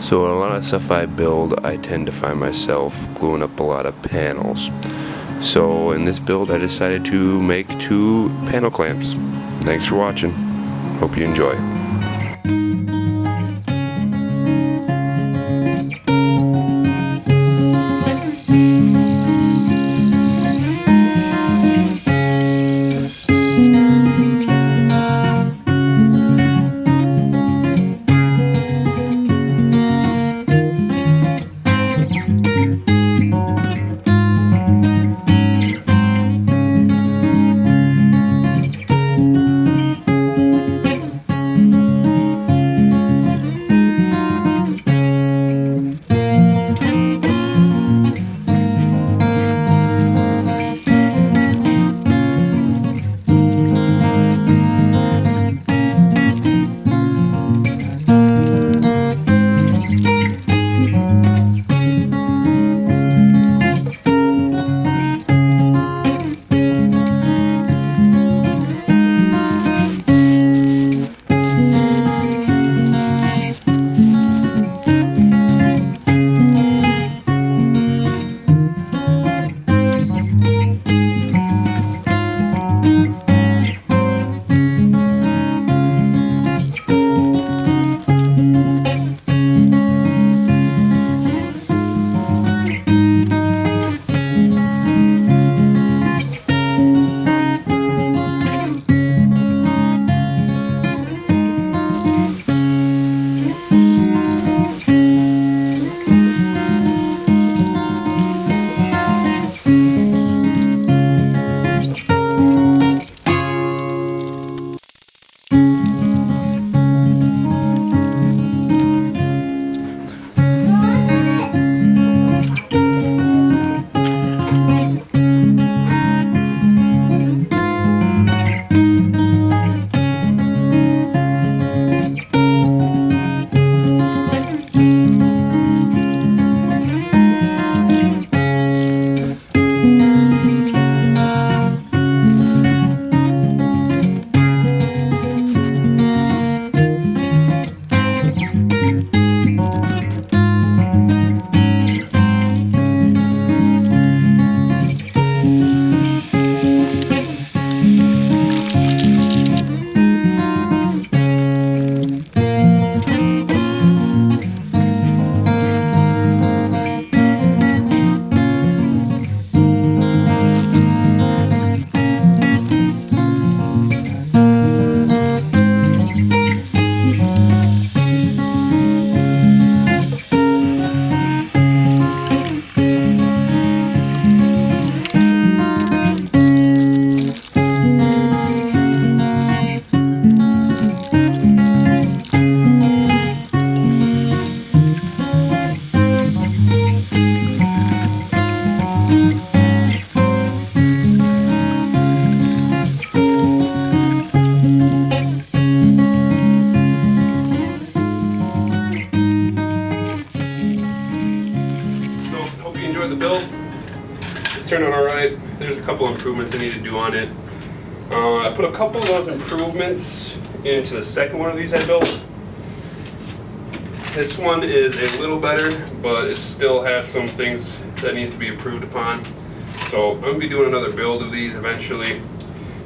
So a lot of stuff I build, I tend to find myself gluing up a lot of panels. So in this build I decided to make 2 panel clamps. Thanks for watching. Hope you enjoy. Hope you enjoyed the build. It's turned out alright. There's a couple improvements I need to do on it. I put a couple of those improvements into the second one of these I built. This one is a little better, but it still has some things that needs to be improved upon. So I'm going to be doing another build of these eventually.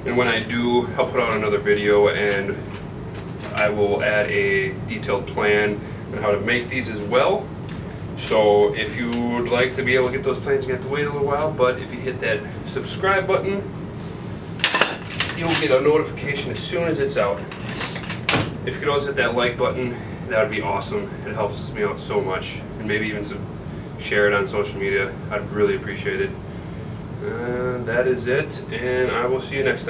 And when I do, I'll put out another video and I will add a detailed plan on how to make these as well. So if you would like to be able to get those plans, you have to wait a little while, but if you hit that subscribe button, you'll get a notification as soon as it's out. If you could also hit that like button, that would be awesome. It helps me out so much. And maybe even share it on social media. I'd really appreciate it. That is it, and I will see you next time.